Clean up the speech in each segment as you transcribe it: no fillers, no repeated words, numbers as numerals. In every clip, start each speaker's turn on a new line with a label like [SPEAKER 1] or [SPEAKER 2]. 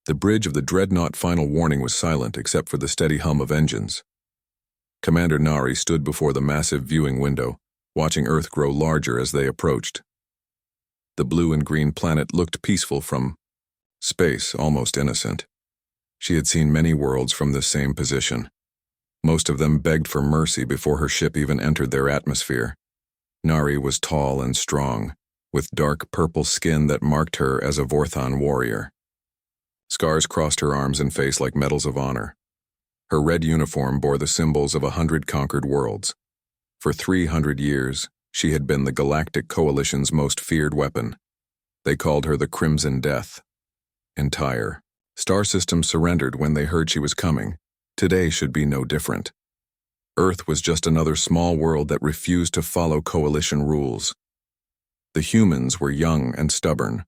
[SPEAKER 1] The bridge of the dreadnought final warning was silent except for the steady hum of engines. Commander Nari stood before the massive viewing window, watching Earth grow larger as they approached. The blue and green planet looked peaceful from space, almost innocent. She had seen many worlds from this same position. Most of them begged for mercy before her ship even entered their atmosphere. Nari was tall and strong, with dark purple skin that marked her as a Vorthon warrior. Scars crossed her arms and face like medals of honor. Her red uniform bore the symbols of 100 conquered worlds. For 300 years, she had been the Galactic Coalition's most feared weapon. They called her the Crimson Death. Entire star systems surrendered when they heard she was coming. Today should be no different. Earth was just another small world that refused to follow Coalition rules. The humans were young and stubborn.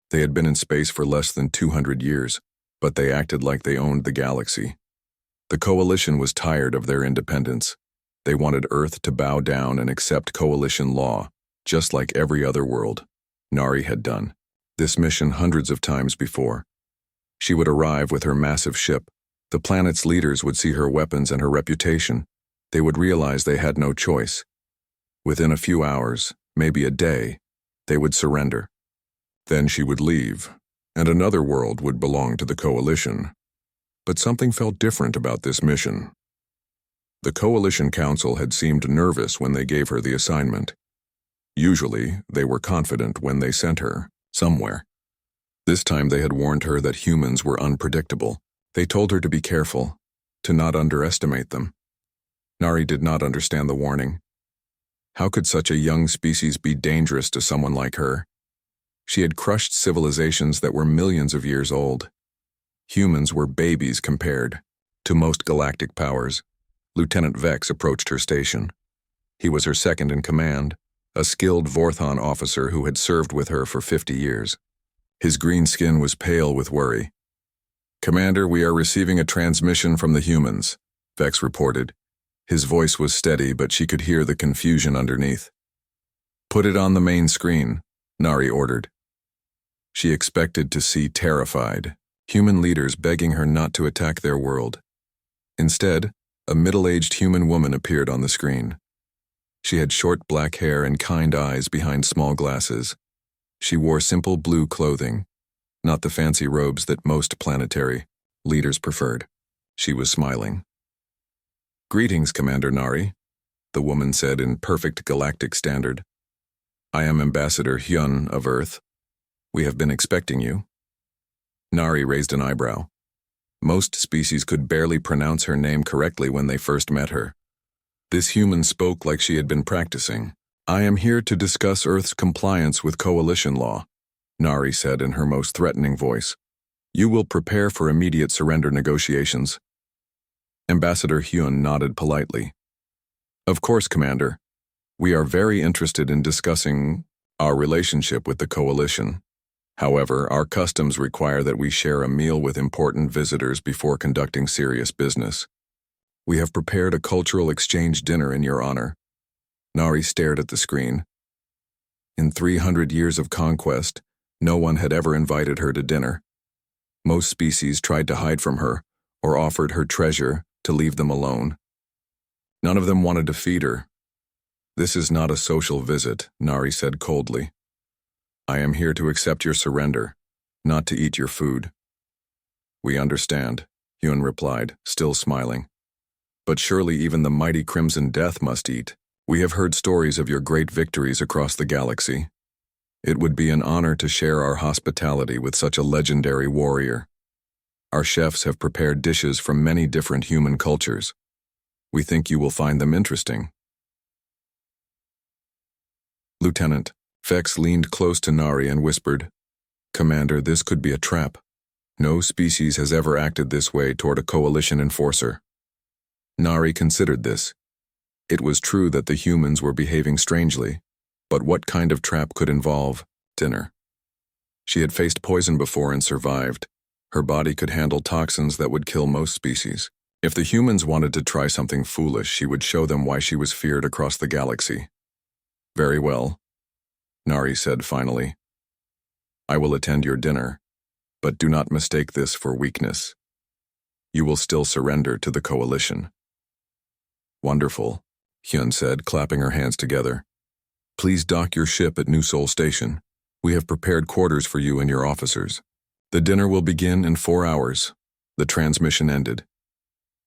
[SPEAKER 1] They had been in space for less than 200 years, but they acted like they owned the galaxy. The Coalition was tired of their independence. They wanted Earth to bow down and accept Coalition law, just like every other world. Nari had done this mission hundreds of times before. She would arrive with her massive ship. The planet's leaders would see her weapons and her reputation. They would realize they had no choice. Within a few hours, maybe a day, they would surrender. Then she would leave, and another world would belong to the Coalition. But something felt different about this mission. The Coalition Council had seemed nervous when they gave her the assignment. Usually, they were confident when they sent her somewhere. This time they had warned her that humans were unpredictable. They told her to be careful, to not underestimate them. Nari did not understand the warning. How could such a young species be dangerous to someone like her? She had crushed civilizations that were millions of years old. Humans were babies compared to most galactic powers. Lieutenant Vex approached her station. He was her second in command, a skilled Vorthon officer who had served with her for 50 years. His green skin was pale with worry. "Commander, we are receiving a transmission from the humans," Vex reported. His voice was steady, but she could hear the confusion underneath. "Put it on the main screen," Nari ordered. She expected to see terrified human leaders begging her not to attack their world. Instead, a middle-aged human woman appeared on the screen. She had short black hair and kind eyes behind small glasses. She wore simple blue clothing, not the fancy robes that most planetary leaders preferred. She was smiling. "Greetings, Commander Nari," the woman said in perfect galactic standard. "I am Ambassador Hyun of Earth. We have been expecting you." Nari raised an eyebrow. Most species could barely pronounce her name correctly when they first met her. This human spoke like she had been practicing. "I am here to discuss Earth's compliance with Coalition law," Nari said in her most threatening voice. "You will prepare for immediate surrender negotiations." Ambassador Hyun nodded politely. "Of course, Commander. We are very interested in discussing our relationship with the Coalition. However, our customs require that we share a meal with important visitors before conducting serious business. We have prepared a cultural exchange dinner in your honor." Nari stared at the screen. In 300 years of conquest, no one had ever invited her to dinner. Most species tried to hide from her or offered her treasure to leave them alone. None of them wanted to feed her. "This is not a social visit," Nari said coldly. "I am here to accept your surrender, not to eat your food." "We understand," Hyun replied, still smiling. "But surely even the mighty Crimson Death must eat. We have heard stories of your great victories across the galaxy. It would be an honor to share our hospitality with such a legendary warrior. Our chefs have prepared dishes from many different human cultures. We think you will find them interesting." "Lieutenant," Vex leaned close to Nari and whispered, "Commander, this could be a trap. No species has ever acted this way toward a Coalition enforcer." Nari considered this. It was true that the humans were behaving strangely, but what kind of trap could involve dinner? She had faced poison before and survived. Her body could handle toxins that would kill most species. If the humans wanted to try something foolish, she would show them why she was feared across the galaxy. "Very well," Nari said finally. "I will attend your dinner. But do not mistake this for weakness. You will still surrender to the coalition. Wonderful, Hyun said, clapping her hands together. Please dock your ship at New Seoul Station. We have prepared quarters for you and your officers. The dinner will begin in 4 hours. The transmission ended.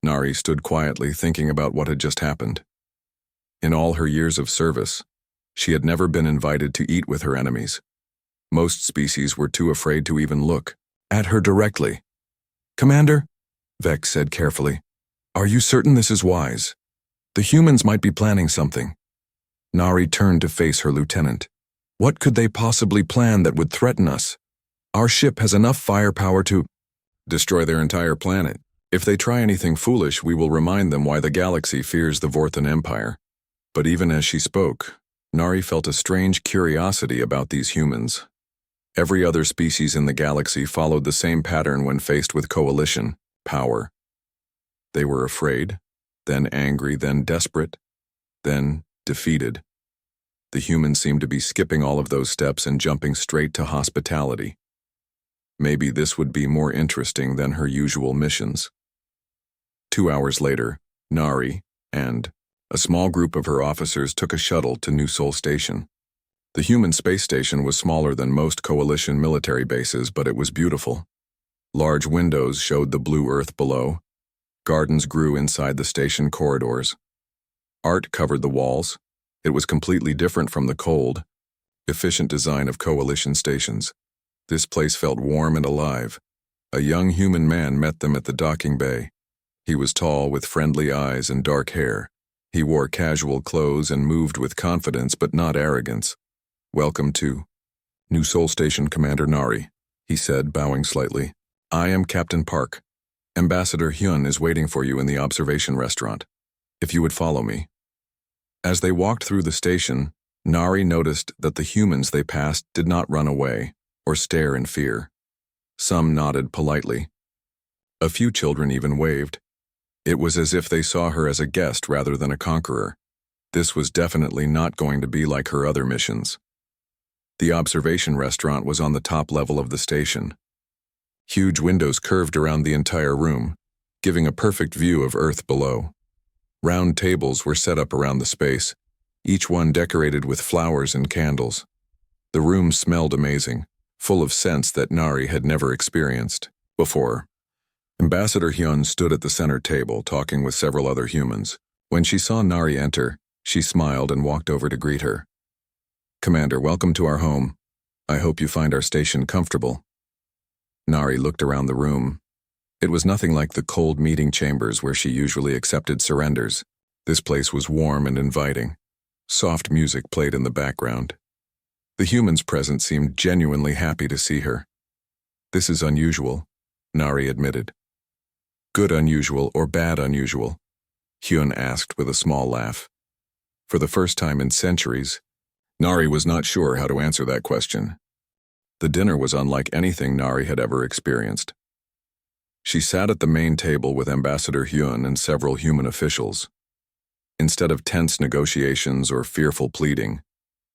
[SPEAKER 1] Nari stood quietly thinking about what had just happened. In all her years of service, she had never been invited to eat with her enemies. Most species were too afraid to even look at her directly. Commander, Vex said carefully, are you certain this is wise? The humans might be planning something. Nari turned to face her lieutenant. What could they possibly plan that would threaten us? Our ship has enough firepower to destroy their entire planet. If they try anything foolish, we will remind them why the galaxy fears the Vorthan Empire. But even as she spoke, Nari felt a strange curiosity about these humans. Every other species in the galaxy followed the same pattern when faced with coalition power. They were afraid, then angry, then desperate, then defeated. The humans seemed to be skipping all of those steps and jumping straight to hospitality. Maybe this would be more interesting than her usual missions. 2 hours later, Nari and a small group of her officers took a shuttle to New Seoul Station. The human space station was smaller than most coalition military bases, but it was beautiful. Large windows showed the blue earth below. Gardens grew inside the station corridors. Art covered the walls. It was completely different from the cold, efficient design of coalition stations. This place felt warm and alive. A young human man met them at the docking bay. He was tall, with friendly eyes and dark hair. He wore casual clothes and moved with confidence but not arrogance. Welcome to New Seoul Station, Commander Nari, he said, bowing slightly. I am Captain Park. Ambassador Hyun is waiting for you in the observation restaurant. If you would follow me. As they walked through the station, Nari noticed that the humans they passed did not run away or stare in fear. Some nodded politely. A few children even waved. It was as if they saw her as a guest rather than a conqueror. This was definitely not going to be like her other missions. The observation restaurant was on the top level of the station. Huge windows curved around the entire room, giving a perfect view of Earth below. Round tables were set up around the space, each one decorated with flowers and candles. The room smelled amazing, full of scents that Nari had never experienced before. Ambassador Hyun stood at the center table, talking with several other humans. When she saw Nari enter, she smiled and walked over to greet her. Commander, welcome to our home. I hope you find our station comfortable. Nari looked around the room. It was nothing like the cold meeting chambers where she usually accepted surrenders. This place was warm and inviting. Soft music played in the background. The humans present seemed genuinely happy to see her. This is unusual, Nari admitted. Good unusual or bad unusual? Hyun asked with a small laugh. For the first time in centuries, Nari was not sure how to answer that question. The dinner was unlike anything Nari had ever experienced. She sat at the main table with Ambassador Hyun and several human officials. Instead of tense negotiations or fearful pleading,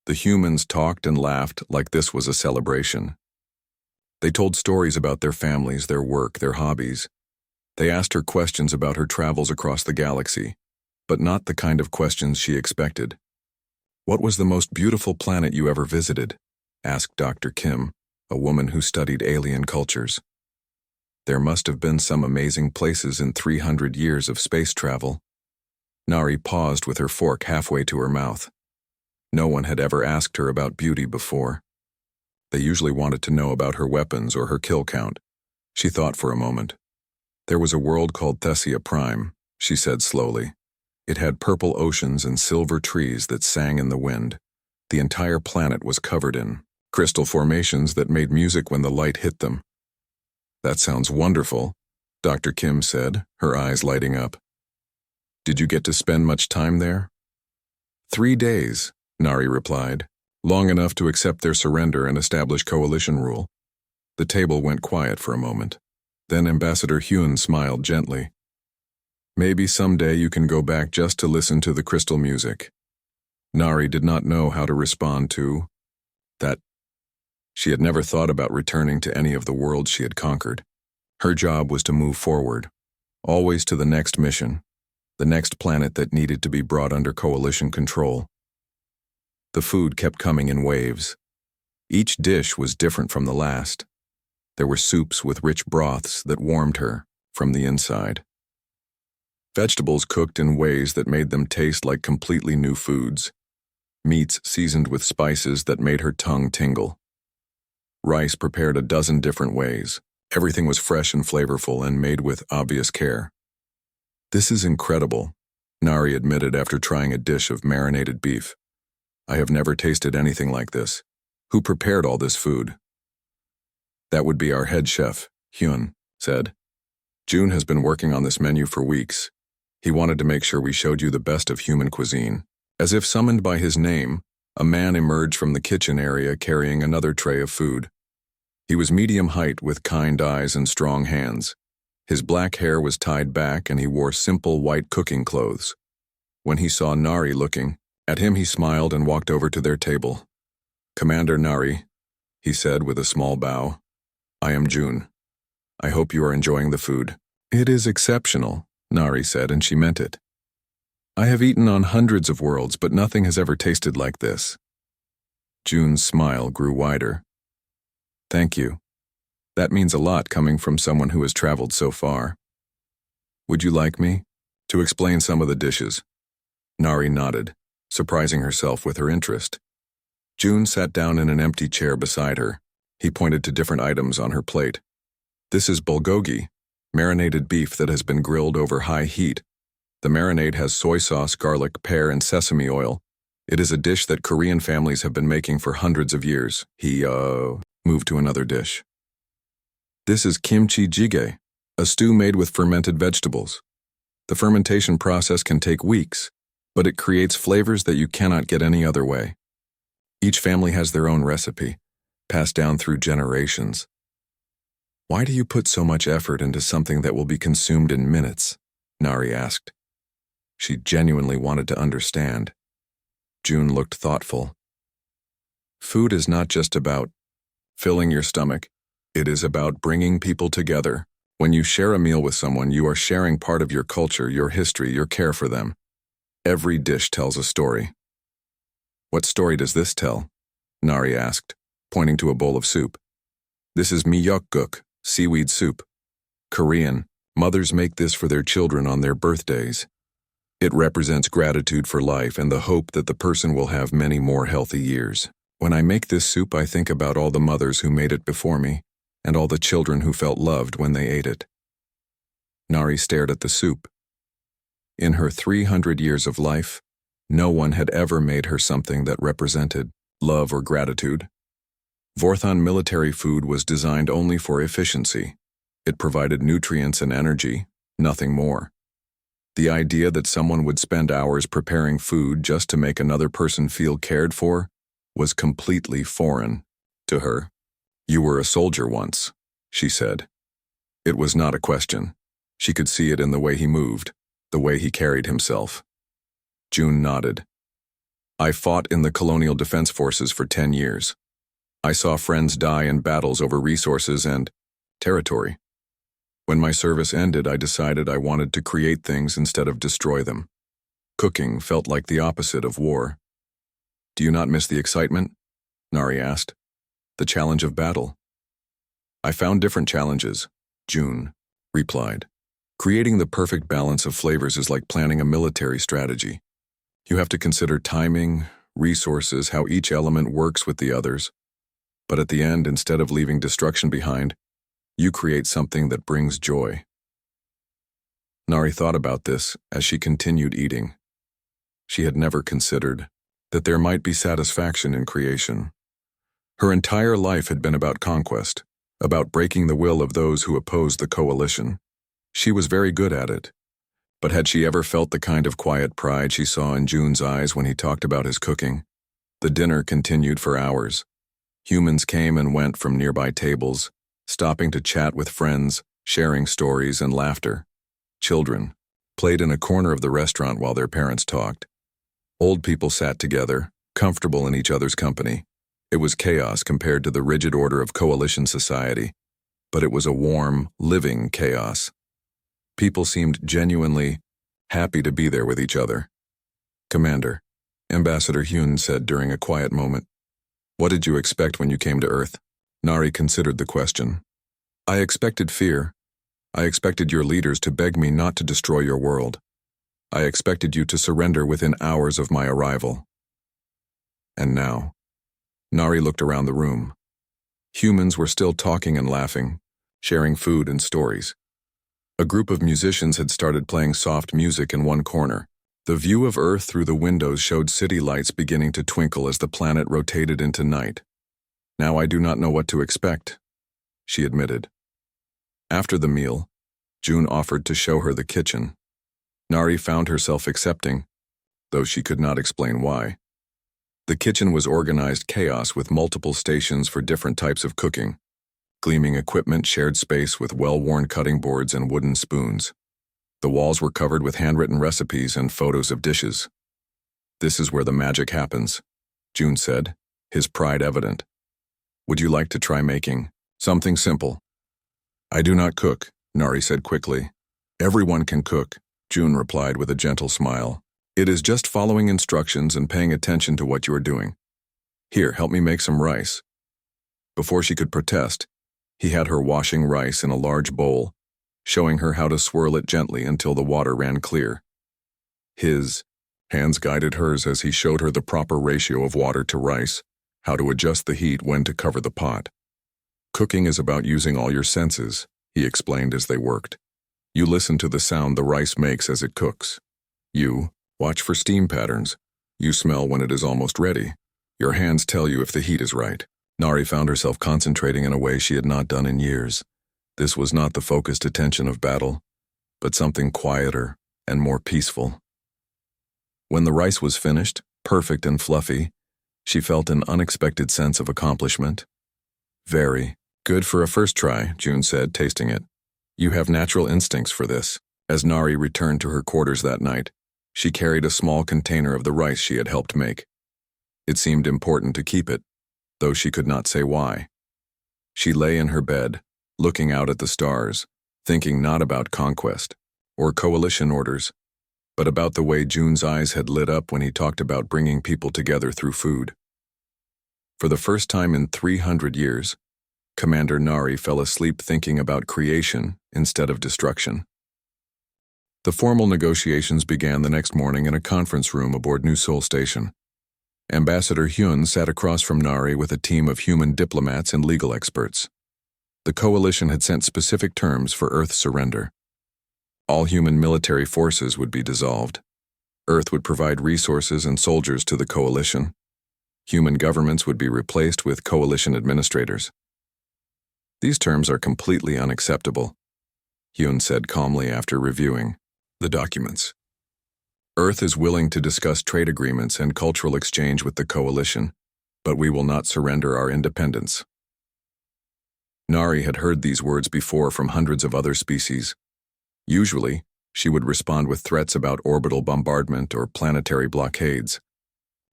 [SPEAKER 1] the humans talked and laughed like this was a celebration. They told stories about their families, their work, their hobbies. They asked her questions about her travels across the galaxy, but not the kind of questions she expected. What was the most beautiful planet you ever visited? Asked Dr. Kim, a woman who studied alien cultures. There must have been some amazing places in 300 years of space travel. Nari paused with her fork halfway to her mouth. No one had ever asked her about beauty before. They usually wanted to know about her weapons or her kill count. She thought for a moment. There was a world called Thessia Prime, she said slowly. It had purple oceans and silver trees that sang in the wind. The entire planet was covered in crystal formations that made music when the light hit them. That sounds wonderful, Dr. Kim said, her eyes lighting up. Did you get to spend much time there? 3 days, Nari replied, long enough to accept their surrender and establish coalition rule. The table went quiet for a moment. Then Ambassador Hyun smiled gently. Maybe someday you can go back just to listen to the crystal music. Nari did not know how to respond to that. She had never thought about returning to any of the worlds she had conquered. Her job was to move forward, always to the next mission, the next planet that needed to be brought under coalition control. The food kept coming in waves. Each dish was different from the last. There were soups with rich broths that warmed her from the inside. Vegetables cooked in ways that made them taste like completely new foods. Meats seasoned with spices that made her tongue tingle. Rice prepared a dozen different ways. Everything was fresh and flavorful and made with obvious care. "This is incredible," Nari admitted after trying a dish of marinated beef. "I have never tasted anything like this. Who prepared all this food?" "That would be our head chef," Hyun said. "June has been working on this menu for weeks. He wanted to make sure we showed you the best of human cuisine." As if summoned by his name, a man emerged from the kitchen area carrying another tray of food. He was medium height with kind eyes and strong hands. His black hair was tied back and he wore simple white cooking clothes. When he saw Nari looking at him, he smiled and walked over to their table. "Commander Nari," he said with a small bow. "I am June. I hope you are enjoying the food." "It is exceptional," Nari said, and she meant it. "I have eaten on hundreds of worlds, but nothing has ever tasted like this." June's smile grew wider. "Thank you. That means a lot coming from someone who has traveled so far. Would you like me to explain some of the dishes?" Nari nodded, surprising herself with her interest. June sat down in an empty chair beside her. He pointed to different items on her plate. "This is bulgogi, marinated beef that has been grilled over high heat. The marinade has soy sauce, garlic, pear, and sesame oil. It is a dish that Korean families have been making for hundreds of years." He, moved to another dish. "This is kimchi jjigae, a stew made with fermented vegetables. The fermentation process can take weeks, but it creates flavors that you cannot get any other way. Each family has their own recipe, passed down through generations." "Why do you put so much effort into something that will be consumed in minutes?" Nari asked. She genuinely wanted to understand. June looked thoughtful. "Food is not just about filling your stomach. It is about bringing people together. When you share a meal with someone, you are sharing part of your culture, your history, your care for them. Every dish tells a story." "What story does this tell?" Nari asked, pointing to a bowl of soup. "This is myeokguk, seaweed soup. Korean. Mothers make this for their children on their birthdays. It represents gratitude for life and the hope that the person will have many more healthy years. When I make this soup, I think about all the mothers who made it before me, and all the children who felt loved when they ate it." Nari stared at the soup. In her 300 years of life, no one had ever made her something that represented love or gratitude. Vorthon military food was designed only for efficiency. It provided nutrients and energy, nothing more. The idea that someone would spend hours preparing food just to make another person feel cared for was completely foreign to her. "You were a soldier once," she said. It was not a question. She could see it in the way he moved, the way he carried himself. June nodded. "I fought in the Colonial Defense Forces for 10 years. I saw friends die in battles over resources and territory. When my service ended, I decided I wanted to create things instead of destroy them. Cooking felt like the opposite of war." "Do you not miss the excitement?" Nari asked. "The challenge of battle?" "I found different challenges," June replied. "Creating the perfect balance of flavors is like planning a military strategy. You have to consider timing, resources, how each element works with the others. But at the end, instead of leaving destruction behind, you create something that brings joy." Nari thought about this as she continued eating. She had never considered that there might be satisfaction in creation. Her entire life had been about conquest, about breaking the will of those who opposed the coalition. She was very good at it. But had she ever felt the kind of quiet pride she saw in June's eyes when he talked about his cooking? The dinner continued for hours. Humans came and went from nearby tables, stopping to chat with friends, sharing stories and laughter. Children played in a corner of the restaurant while their parents talked. Old people sat together, comfortable in each other's company. It was chaos compared to the rigid order of coalition society, but it was a warm, living chaos. People seemed genuinely happy to be there with each other. "Commander," Ambassador Hyun said during a quiet moment, "what did you expect when you came to Earth?" Nari considered the question. "I expected fear. I expected your leaders to beg me not to destroy your world. I expected you to surrender within hours of my arrival." And now, Nari looked around the room. Humans were still talking and laughing, sharing food and stories. A group of musicians had started playing soft music in one corner. The view of Earth through the windows showed city lights beginning to twinkle as the planet rotated into night. "Now I do not know what to expect," she admitted. After the meal, June offered to show her the kitchen. Nari found herself accepting, though she could not explain why. The kitchen was organized chaos with multiple stations for different types of cooking. Gleaming equipment shared space with well-worn cutting boards and wooden spoons. The walls were covered with handwritten recipes and photos of dishes. "This is where the magic happens," June said, his pride evident. "Would you like to try making something simple?" "I do not cook," Nari said quickly. "Everyone can cook," June replied with a gentle smile. "It is just following instructions and paying attention to what you are doing. Here, help me make some rice." Before she could protest, he had her washing rice in a large bowl, showing her how to swirl it gently until the water ran clear. His hands guided hers as he showed her the proper ratio of water to rice, how to adjust the heat, when to cover the pot. "Cooking is about using all your senses," he explained as they worked. "You listen to the sound the rice makes as it cooks. You watch for steam patterns. You smell when it is almost ready. Your hands tell you if the heat is right." Nari found herself concentrating in a way she had not done in years. This was not the focused attention of battle, but something quieter and more peaceful. When the rice was finished, perfect and fluffy, she felt an unexpected sense of accomplishment. "Very good for a first try," June said, tasting it. "You have natural instincts for this." As Nari returned to her quarters that night, she carried a small container of the rice she had helped make. It seemed important to keep it, though she could not say why. She lay in her bed, looking out at the stars, thinking not about conquest or coalition orders, but about the way June's eyes had lit up when he talked about bringing people together through food. For the first time in 300 years, Commander Nari fell asleep thinking about creation instead of destruction. The formal negotiations began the next morning in a conference room aboard New Seoul Station. Ambassador Hyun sat across from Nari with a team of human diplomats and legal experts. The coalition had sent specific terms for Earth's surrender. All human military forces would be dissolved. Earth would provide resources and soldiers to the coalition. Human governments would be replaced with coalition administrators. "These terms are completely unacceptable," Hyun said calmly after reviewing the documents. "Earth is willing to discuss trade agreements and cultural exchange with the coalition, but we will not surrender our independence." Nari had heard these words before from hundreds of other species. Usually, she would respond with threats about orbital bombardment or planetary blockades.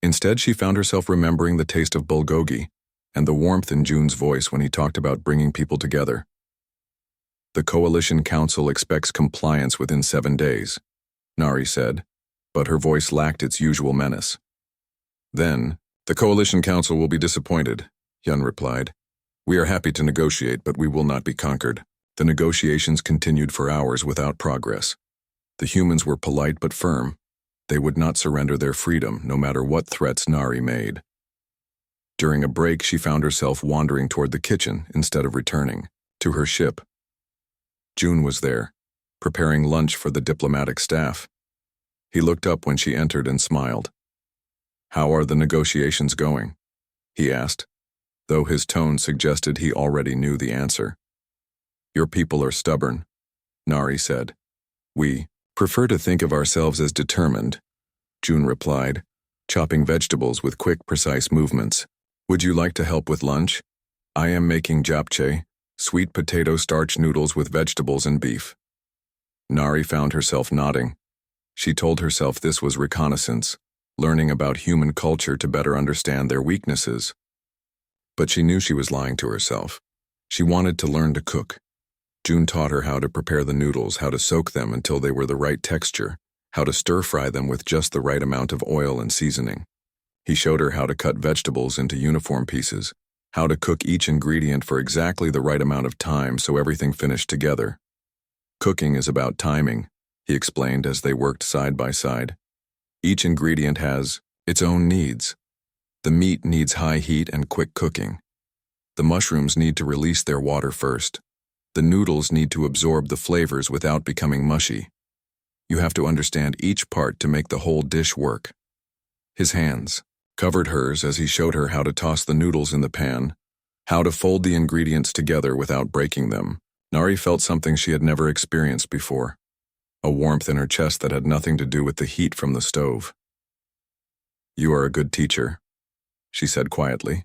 [SPEAKER 1] Instead, she found herself remembering the taste of bulgogi and the warmth in June's voice when he talked about bringing people together. "The Coalition Council expects compliance within 7 days," Nari said, but her voice lacked its usual menace. "Then, the Coalition Council will be disappointed," Hyun replied. "We are happy to negotiate, but we will not be conquered." The negotiations continued for hours without progress. The humans were polite but firm. They would not surrender their freedom, no matter what threats Nari made. During a break, she found herself wandering toward the kitchen instead of returning to her ship. June was there, preparing lunch for the diplomatic staff. He looked up when she entered and smiled. "How are the negotiations going?" he asked, though his tone suggested he already knew the answer. "Your people are stubborn," Nari said. "We prefer to think of ourselves as determined," June replied, chopping vegetables with quick, precise movements. "Would you like to help with lunch? I am making japchae, sweet potato starch noodles with vegetables and beef." Nari found herself nodding. She told herself this was reconnaissance, learning about human culture to better understand their weaknesses. But she knew she was lying to herself. She wanted to learn to cook. June taught her how to prepare the noodles, how to soak them until they were the right texture, how to stir-fry them with just the right amount of oil and seasoning. He showed her how to cut vegetables into uniform pieces, how to cook each ingredient for exactly the right amount of time so everything finished together. Cooking is about timing, he explained as they worked side by side. Each ingredient has its own needs. The meat needs high heat and quick cooking. The mushrooms need to release their water first. The noodles need to absorb the flavors without becoming mushy. You have to understand each part to make the whole dish work. His hands covered hers as he showed her how to toss the noodles in the pan, how to fold the ingredients together without breaking them. Nari felt something she had never experienced before, a warmth in her chest that had nothing to do with the heat from the stove. "You are a good teacher," she said quietly.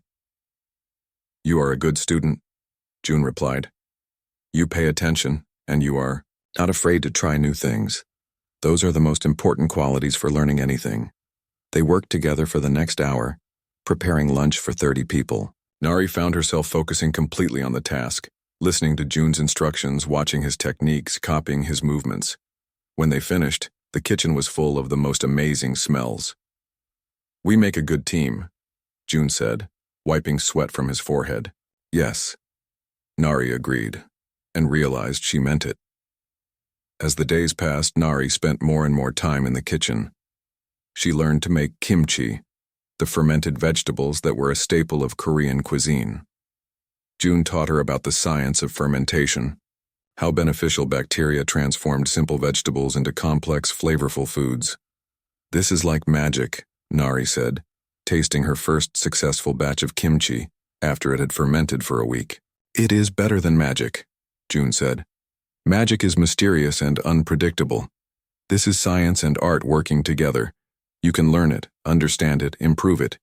[SPEAKER 1] "You are a good student," June replied. "You pay attention, and you are not afraid to try new things. Those are the most important qualities for learning anything." They worked together for the next hour, preparing lunch for 30 people. Nari found herself focusing completely on the task, listening to June's instructions, watching his techniques, copying his movements. When they finished, the kitchen was full of the most amazing smells. "We make a good team," June said, wiping sweat from his forehead. "Yes," Nari agreed, and realized she meant it. As the days passed, Nari spent more and more time in the kitchen. She learned to make kimchi, the fermented vegetables that were a staple of Korean cuisine. June taught her about the science of fermentation, how beneficial bacteria transformed simple vegetables into complex, flavorful foods. "This is like magic," Nari said, tasting her first successful batch of kimchi after it had fermented for a week. "It is better than magic," June said. "Magic is mysterious and unpredictable. This is science and art working together. You can learn it, understand it, improve it."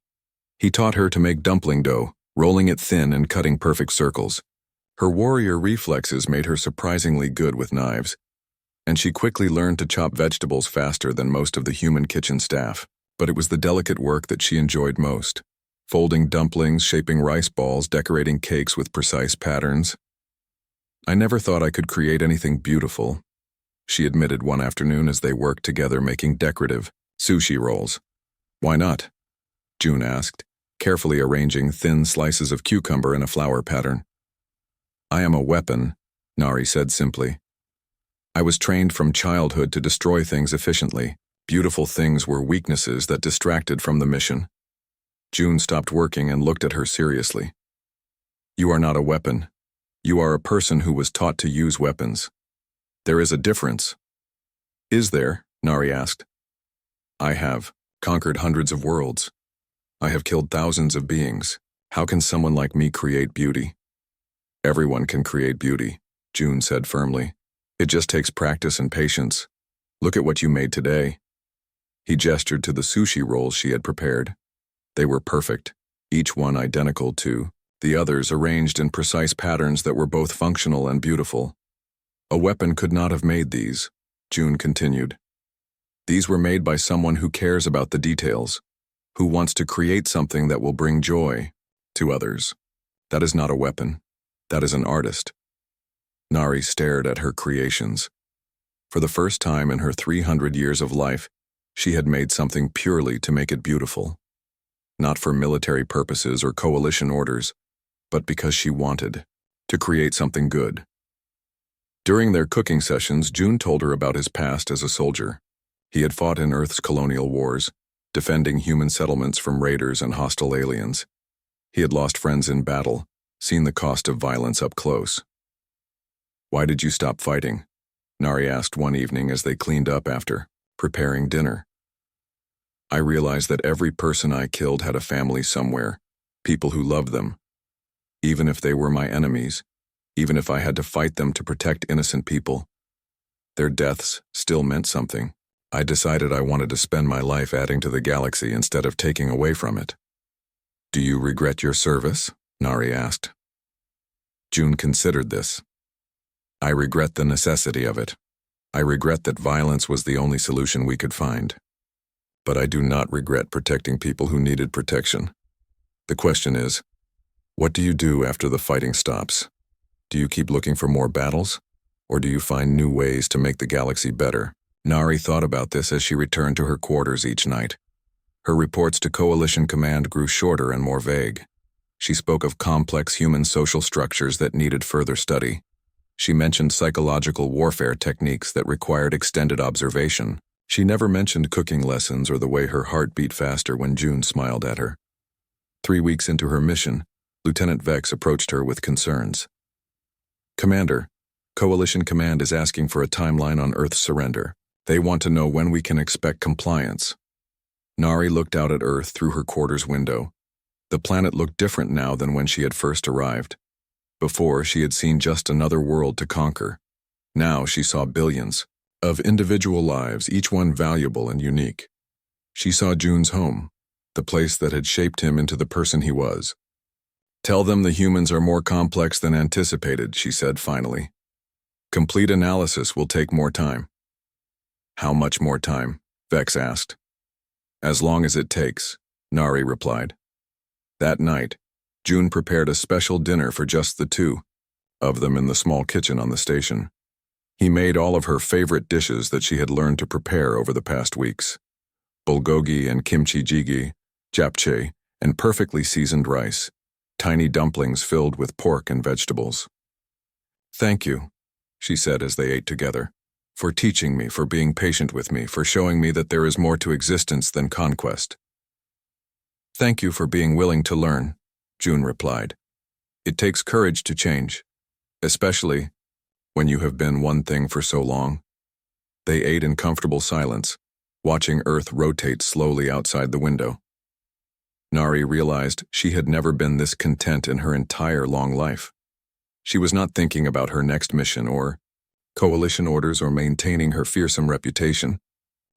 [SPEAKER 1] He taught her to make dumpling dough, rolling it thin and cutting perfect circles. Her warrior reflexes made her surprisingly good with knives, and she quickly learned to chop vegetables faster than most of the human kitchen staff. But it was the delicate work that she enjoyed most. Folding dumplings, shaping rice balls, decorating cakes with precise patterns. "I never thought I could create anything beautiful," she admitted one afternoon as they worked together making decorative sushi rolls. "Why not?" June asked, carefully arranging thin slices of cucumber in a flower pattern. "I am a weapon," Nari said simply. "I was trained from childhood to destroy things efficiently. Beautiful things were weaknesses that distracted from the mission." June stopped working and looked at her seriously. "You are not a weapon. You are a person who was taught to use weapons. There is a difference." "Is there?" Nari asked. "I have conquered hundreds of worlds. I have killed thousands of beings. How can someone like me create beauty?" "Everyone can create beauty," June said firmly. "It just takes practice and patience. Look at what you made today." He gestured to the sushi rolls she had prepared. They were perfect, each one identical to the others, arranged in precise patterns that were both functional and beautiful. "A weapon could not have made these," June continued. "These were made by someone who cares about the details, who wants to create something that will bring joy to others. That is not a weapon. That is an artist." Nari stared at her creations. For the first time in her 300 years of life, she had made something purely to make it beautiful. Not for military purposes or coalition orders, but because she wanted to create something good. During their cooking sessions, June told her about his past as a soldier. He had fought in Earth's colonial wars, defending human settlements from raiders and hostile aliens. He had lost friends in battle, seen the cost of violence up close. "Why did you stop fighting?" Nari asked one evening as they cleaned up after preparing dinner. "I realized that every person I killed had a family somewhere, people who loved them. Even if they were my enemies, even if I had to fight them to protect innocent people, their deaths still meant something. I decided I wanted to spend my life adding to the galaxy instead of taking away from it." "Do you regret your service?" Nari asked. June considered this. "I regret the necessity of it. I regret that violence was the only solution we could find. But I do not regret protecting people who needed protection. The question is, What do you do after the fighting stops? Do you keep looking for more battles? Or do you find new ways to make the galaxy better? Nari thought about this as she returned to her quarters each night. Her reports to Coalition Command grew shorter and more vague. She spoke of complex human social structures that needed further study. She mentioned psychological warfare techniques that required extended observation. She never mentioned cooking lessons or the way her heart beat faster when June smiled at her. 3 weeks into her mission, Lieutenant Vex approached her with concerns. "Commander, Coalition Command is asking for a timeline on Earth's surrender. They want to know when we can expect compliance." Nari looked out at Earth through her quarters window. The planet looked different now than when she had first arrived. Before, she had seen just another world to conquer. Now she saw billions of individual lives, each one valuable and unique. She saw June's home, the place that had shaped him into the person he was. "Tell them the humans are more complex than anticipated," she said finally. "Complete analysis will take more time." "How much more time?" Vex asked. "As long as it takes," Nari replied. That night, June prepared a special dinner for just the two of them in the small kitchen on the station. He made all of her favorite dishes that she had learned to prepare over the past weeks: bulgogi and kimchi jjigae, japchae, and perfectly seasoned rice, tiny dumplings filled with pork and vegetables. "Thank you," she said as they ate together, "for teaching me, for being patient with me, for showing me that there is more to existence than conquest." "Thank you for being willing to learn," June replied. "It takes courage to change, especially when you have been one thing for so long." They ate in comfortable silence, watching Earth rotate slowly outside the window. Nari realized she had never been this content in her entire long life. She was not thinking about her next mission or coalition orders or maintaining her fearsome reputation.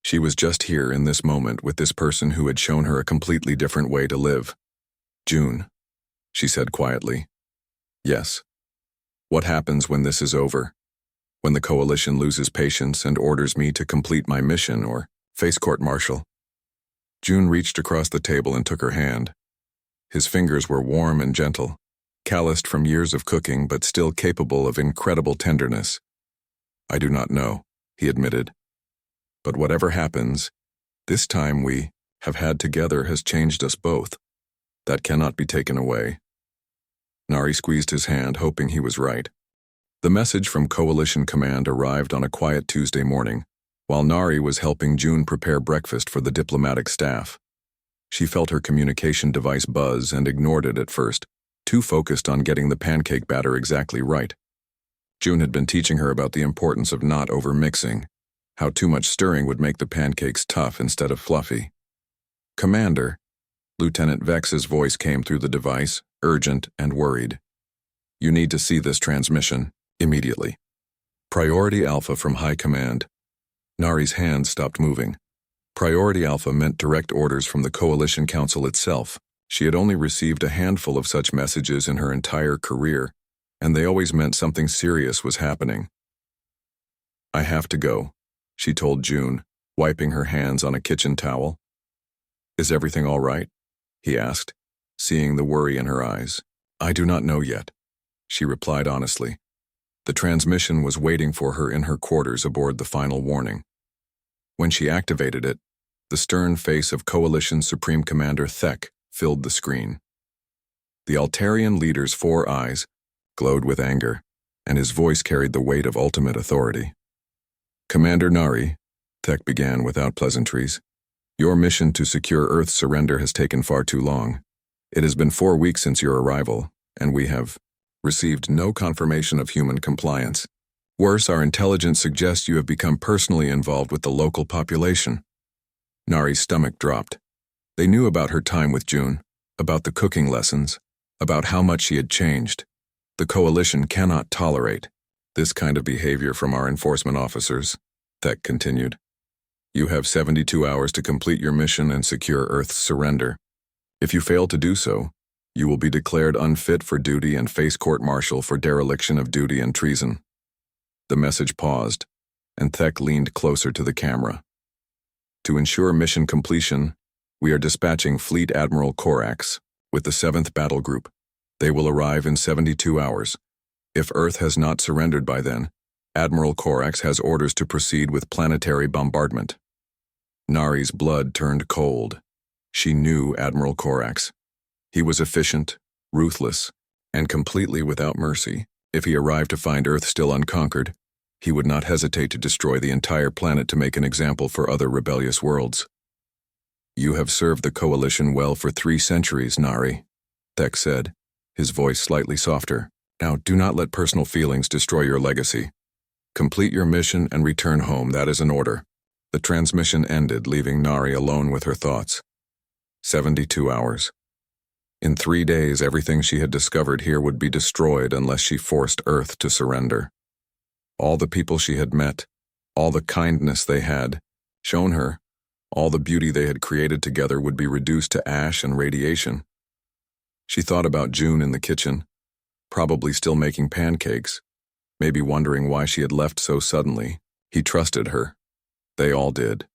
[SPEAKER 1] She was just here in this moment with this person who had shown her a completely different way to live. "June," she said quietly. "Yes. What happens when this is over? When the coalition loses patience and orders me to complete my mission or face court-martial?" June reached across the table and took her hand. His fingers were warm and gentle, calloused from years of cooking but still capable of incredible tenderness. "I do not know," he admitted. "But whatever happens, this time we have had together has changed us both. That cannot be taken away." Nari squeezed his hand, hoping he was right. The message from Coalition Command arrived on a quiet Tuesday morning, while Nari was helping June prepare breakfast for the diplomatic staff. She felt her communication device buzz and ignored it at first, too focused on getting the pancake batter exactly right. June had been teaching her about the importance of not over-mixing, how too much stirring would make the pancakes tough instead of fluffy. "Commander," Lieutenant Vex's voice came through the device, urgent and worried. "You need to see this transmission, immediately. Priority Alpha from High Command." Nari's hand stopped moving. Priority Alpha meant direct orders from the Coalition Council itself. She had only received a handful of such messages in her entire career, and they always meant something serious was happening. "I have to go," she told June, wiping her hands on a kitchen towel. "Is everything all right?" he asked, seeing the worry in her eyes. "I do not know yet," she replied honestly. The transmission was waiting for her in her quarters aboard the final warning. When she activated it, the stern face of Coalition Supreme Commander Thek filled the screen. The Altarian leader's 4 eyes glowed with anger, and his voice carried the weight of ultimate authority. "Commander Nari," Thek began without pleasantries, "your mission to secure Earth's surrender has taken far too long. It has been 4 weeks since your arrival, and we have received no confirmation of human compliance. Worse, our intelligence suggests you have become personally involved with the local population." Nari's stomach dropped. They knew about her time with June, about the cooking lessons, about how much she had changed. The Coalition cannot tolerate this kind of behavior from our enforcement officers, Thek continued. "You have 72 hours to complete your mission and secure Earth's surrender. If you fail to do so, you will be declared unfit for duty and face court-martial for dereliction of duty and treason." The message paused, and Thek leaned closer to the camera. "To ensure mission completion, we are dispatching Fleet Admiral Korax with the 7th Battle Group. They will arrive in 72 hours. If Earth has not surrendered by then, Admiral Corax has orders to proceed with planetary bombardment. Nari's blood turned cold. She knew Admiral Corax. He was efficient, ruthless, and completely without mercy. If he arrived to find Earth still unconquered, he would not hesitate to destroy the entire planet to make an example for other rebellious worlds. "You have served the Coalition well for 3 centuries, Nari," Thek said, his voice slightly softer. "Now, do not let personal feelings destroy your legacy. Complete your mission and return home, that is an order." The transmission ended, leaving Nari alone with her thoughts. 72 hours. In 3 days, everything she had discovered here would be destroyed unless she forced Earth to surrender. All the people she had met, all the kindness they had shown her, all the beauty they had created together would be reduced to ash and radiation. She thought about June in the kitchen, probably still making pancakes, maybe wondering why she had left so suddenly. He trusted her. They all did.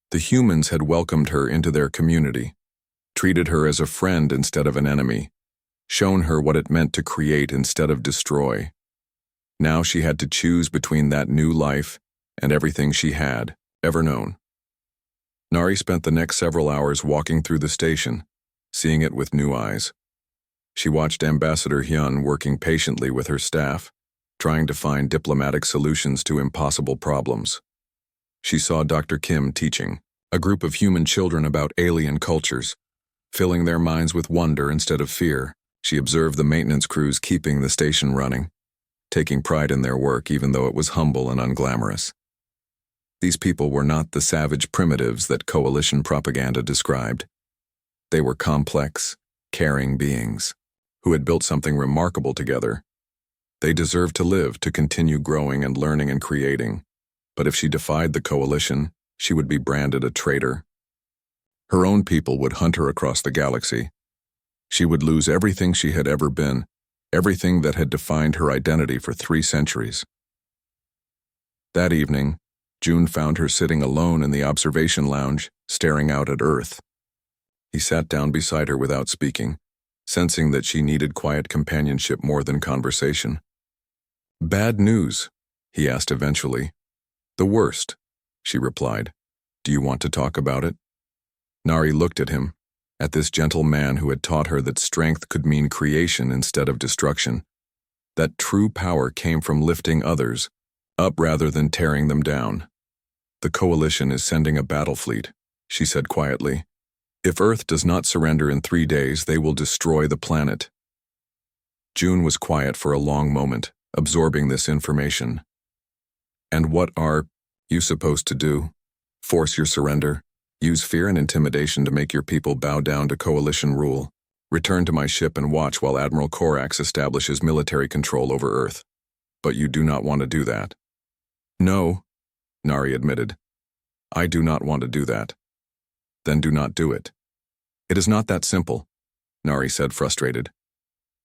[SPEAKER 1] The humans had welcomed her into their community, treated her as a friend instead of an enemy, shown her what it meant to create instead of destroy. Now she had to choose between that new life and everything she had ever known. Nari spent the next several hours walking through the station, seeing it with new eyes. She watched Ambassador Hyun working patiently with her staff, trying to find diplomatic solutions to impossible problems. She saw Dr. Kim teaching a group of human children about alien cultures, filling their minds with wonder instead of fear. She observed the maintenance crews keeping the station running, taking pride in their work even though it was humble and unglamorous. These people were not the savage primitives that Coalition propaganda described. They were complex, caring beings who had built something remarkable together. They deserved to live, to continue growing and learning and creating. But if she defied the Coalition, she would be branded a traitor. Her own people would hunt her across the galaxy. She would lose everything she had ever been, everything that had defined her identity for 3 centuries. That evening, June found her sitting alone in the observation lounge, staring out at Earth. He sat down beside her without speaking, sensing that she needed quiet companionship more than conversation. "Bad news?" he asked eventually. "The worst," she replied. "Do you want to talk about it?" Nari looked at him, at this gentle man who had taught her that strength could mean creation instead of destruction, that true power came from lifting others up rather than tearing them down. "The Coalition is sending a battle fleet," she said quietly. "If Earth does not surrender in 3 days, they will destroy the planet." June was quiet for a long moment, absorbing this information. "And what are you supposed to do? Force your surrender? Use fear and intimidation to make your people bow down to Coalition rule? Return to my ship and watch while Admiral Corax establishes military control over Earth? But you do not want to do that." "No," Nari admitted. "I do not want to do that." "Then do not do it." "It is not that simple," Nari said, frustrated.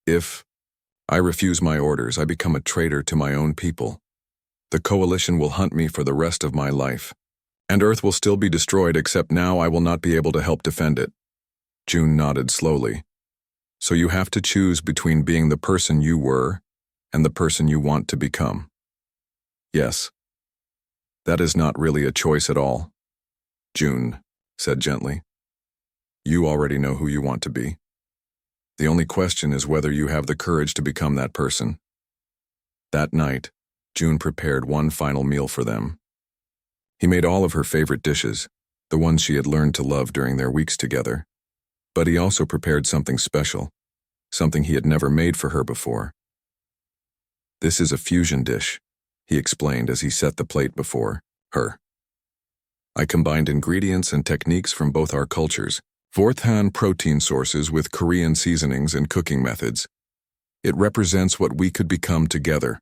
[SPEAKER 1] "If I refuse my orders, I become a traitor to my own people. The Coalition will hunt me for the rest of my life. And Earth will still be destroyed, except now I will not be able to help defend it." June nodded slowly. "So you have to choose between being the person you were and the person you want to become." "Yes. That is not really a choice at all," June said gently. "You already know who you want to be. The only question is whether you have the courage to become that person." That night, June prepared one final meal for them. He made all of her favorite dishes, the ones she had learned to love during their weeks together. But he also prepared something special, something he had never made for her before. "This is a fusion dish," he explained as he set the plate before her. "I combined ingredients and techniques from both our cultures, Vorthan protein sources with Korean seasonings and cooking methods. It represents what we could become together,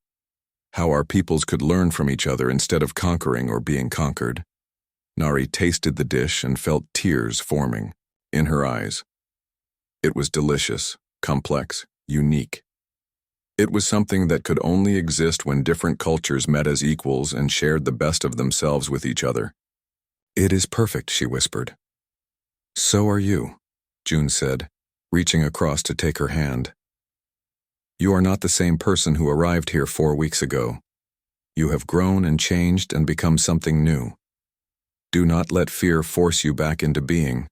[SPEAKER 1] how our peoples could learn from each other instead of conquering or being conquered." Nari tasted the dish and felt tears forming in her eyes. It was delicious, complex, unique. It was something that could only exist when different cultures met as equals and shared the best of themselves with each other. "It is perfect," she whispered. "So are you," June said, reaching across to take her hand. You are not the same person who arrived here 4 weeks ago. You have grown and changed and become something new. Do not let fear force you back into being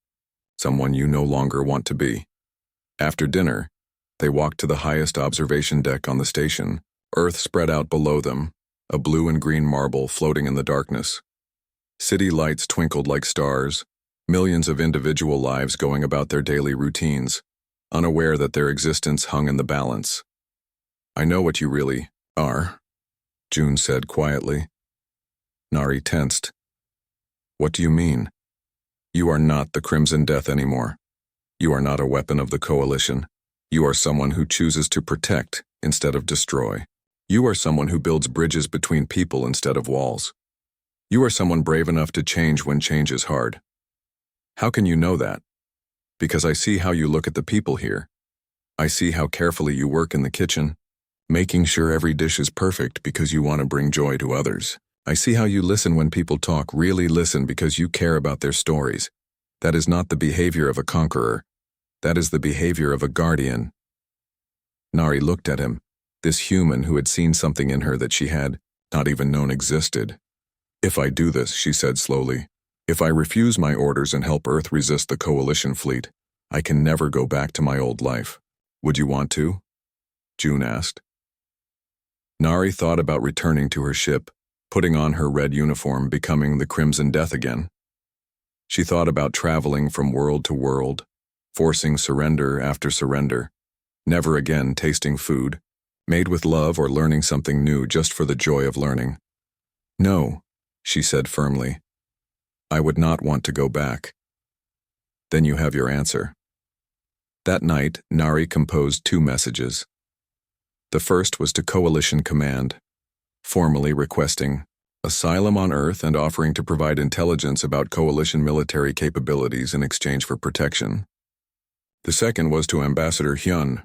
[SPEAKER 1] someone you no longer want to be. After dinner, they walked to the highest observation deck on the station. Earth spread out below them, a blue and green marble floating in the darkness. City lights twinkled like stars, millions of individual lives going about their daily routines, unaware that their existence hung in the balance. I know what you really are, June said quietly. Nari tensed. What do you mean? You are not the Crimson Death anymore. You are not a weapon of the Coalition. You are someone who chooses to protect instead of destroy. You are someone who builds bridges between people instead of walls. You are someone brave enough to change when change is hard. How can you know that? Because I see how you look at the people here. I see how carefully you work in the kitchen, making sure every dish is perfect because you want to bring joy to others. I see how you listen when people talk, really listen because you care about their stories. That is not the behavior of a conqueror. That is the behavior of a guardian. Nari looked at him, this human who had seen something in her that she had not even known existed. If I do this, she said slowly, if I refuse my orders and help Earth resist the Coalition fleet, I can never go back to my old life. Would you want to? June asked. Nari thought about returning to her ship, putting on her red uniform, becoming the Crimson Death again. She thought about traveling from world to world, forcing surrender after surrender, never again tasting food, made with love or learning something new just for the joy of learning. No, she said firmly. I would not want to go back. Then you have your answer. That night, Nari composed 2 messages. The first was to Coalition Command, formally requesting asylum on Earth and offering to provide intelligence about Coalition military capabilities in exchange for protection. The second was to Ambassador Hyun,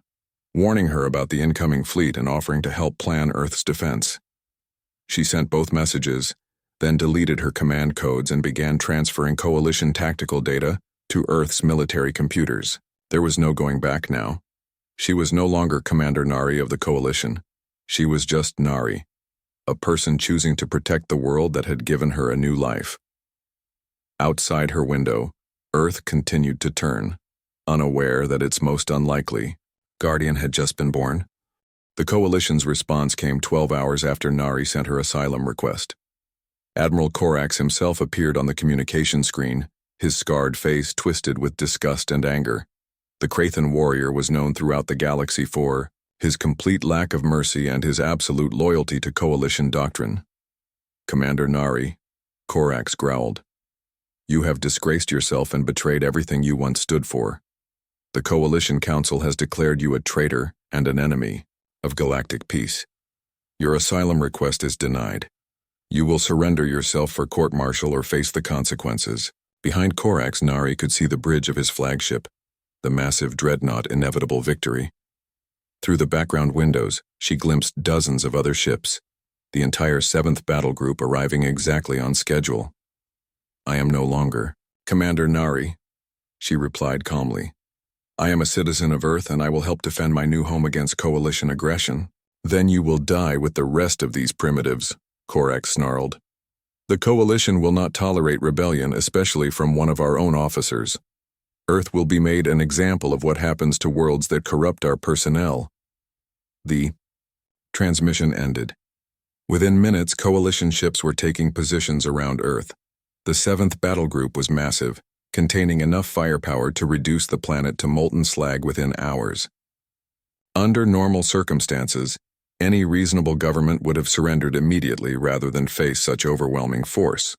[SPEAKER 1] warning her about the incoming fleet and offering to help plan Earth's defense. She sent both messages, then deleted her command codes and began transferring Coalition tactical data to Earth's military computers. There was no going back now. She was no longer Commander Nari of the Coalition. She was just Nari, a person choosing to protect the world that had given her a new life. Outside her window, Earth continued to turn, unaware that its most unlikely guardian had just been born. The Coalition's response came 12 hours after Nari sent her asylum request. Admiral Korax himself appeared on the communication screen, his scarred face twisted with disgust and anger. The Krathan warrior was known throughout the galaxy for his complete lack of mercy and his absolute loyalty to Coalition doctrine. Commander Nari, Korax growled. You have disgraced yourself and betrayed everything you once stood for. The Coalition Council has declared you a traitor and an enemy of galactic peace. Your asylum request is denied. You will surrender yourself for court-martial or face the consequences. Behind Korax, Nari could see the bridge of his flagship, the massive dreadnought Inevitable Victory. Through the background windows, she glimpsed dozens of other ships, the entire 7th Battle Group arriving exactly on schedule. I am no longer Commander Nari, she replied calmly. I am a citizen of Earth and I will help defend my new home against Coalition aggression. Then you will die with the rest of these primitives, Korax snarled. The Coalition will not tolerate rebellion, especially from one of our own officers. Earth will be made an example of what happens to worlds that corrupt our personnel. The transmission ended. Within minutes, Coalition ships were taking positions around Earth. The 7th Battle Group was massive, containing enough firepower to reduce the planet to molten slag within hours. Under normal circumstances, any reasonable government would have surrendered immediately rather than face such overwhelming force.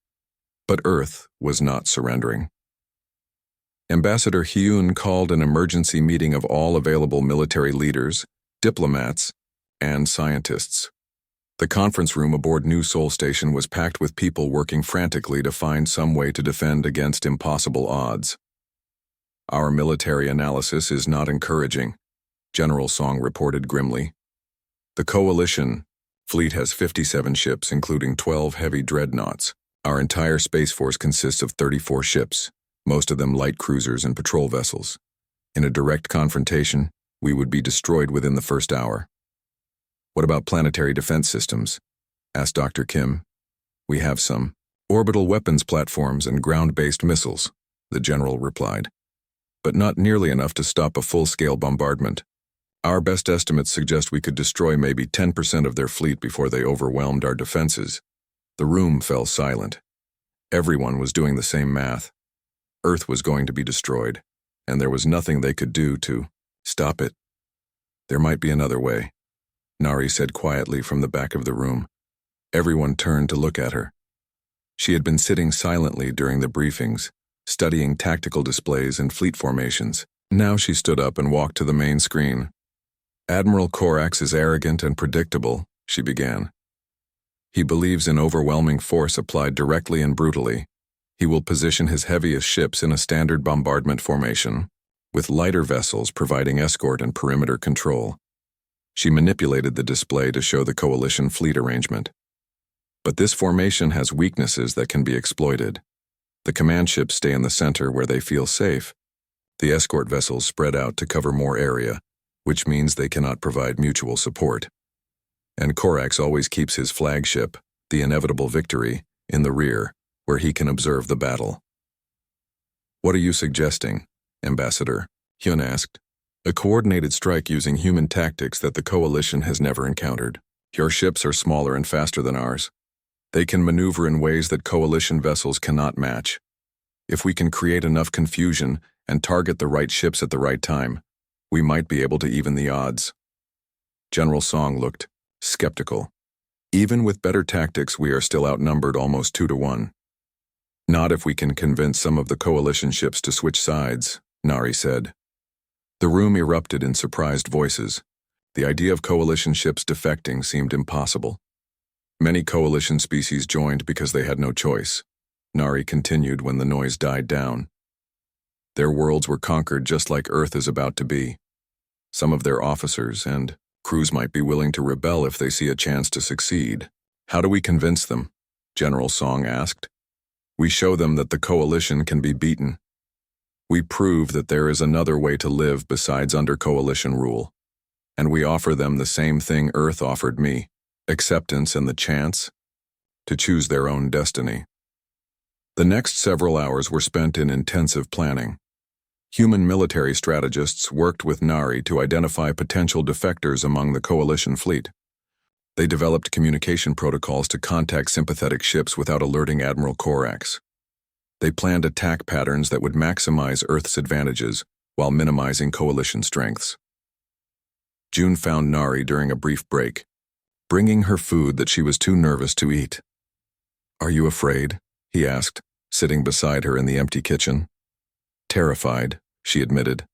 [SPEAKER 1] But Earth was not surrendering. Ambassador Hyun called an emergency meeting of all available military leaders, diplomats, and scientists. The conference room aboard New Sol Station was packed with people working frantically to find some way to defend against impossible odds. Our military analysis is not encouraging, General Song reported grimly. The Coalition fleet has 57 ships, including 12 heavy dreadnoughts. Our entire Space Force consists of 34 ships, most of them light cruisers and patrol vessels. In a direct confrontation, we would be destroyed within the first hour. What about planetary defense systems? Asked Dr. Kim. We have some. Orbital weapons platforms and ground-based missiles, the general replied. But not nearly enough to stop a full-scale bombardment. Our best estimates suggest we could destroy maybe 10% of their fleet before they overwhelmed our defenses. The room fell silent. Everyone was doing the same math. Earth was going to be destroyed, and there was nothing they could do to stop it. There might be another way, Nari said quietly from the back of the room. Everyone turned to look at her. She had been sitting silently during the briefings, studying tactical displays and fleet formations. Now she stood up and walked to the main screen. Admiral Corax is arrogant and predictable, she began. He believes in overwhelming force applied directly and brutally. He will position his heaviest ships in a standard bombardment formation, with lighter vessels providing escort and perimeter control. She manipulated the display to show the coalition fleet arrangement. But this formation has weaknesses that can be exploited. The command ships stay in the center where they feel safe. The escort vessels spread out to cover more area, which means they cannot provide mutual support. And Corax always keeps his flagship, the inevitable Victory, in the rear, where he can observe the battle. What are you suggesting, Ambassador? Hyun asked. A coordinated strike using human tactics that the coalition has never encountered. Your ships are smaller and faster than ours. They can maneuver in ways that coalition vessels cannot match. If we can create enough confusion and target the right ships at the right time, we might be able to even the odds. General Song looked skeptical. Even with better tactics, we are still outnumbered almost 2-1. Not if we can convince some of the coalition ships to switch sides, Nari said. The room erupted in surprised voices. The idea of coalition ships defecting seemed impossible. Many coalition species joined because they had no choice, Nari continued when the noise died down. Their worlds were conquered just like Earth is about to be. Some of their officers and crews might be willing to rebel if they see a chance to succeed. How do we convince them? General Song asked. We show them that the coalition can be beaten. We prove that there is another way to live besides under coalition rule. And we offer them the same thing Earth offered me. Acceptance and the chance to choose their own destiny. The next several hours were spent in intensive planning. Human military strategists worked with Nari to identify potential defectors among the coalition fleet. They developed communication protocols to contact sympathetic ships without alerting Admiral Corax. They planned attack patterns that would maximize Earth's advantages while minimizing coalition strengths. June found Nari during a brief break, bringing her food that she was too nervous to eat. Are you afraid? He asked, sitting beside her in the empty kitchen. Terrified, she admitted.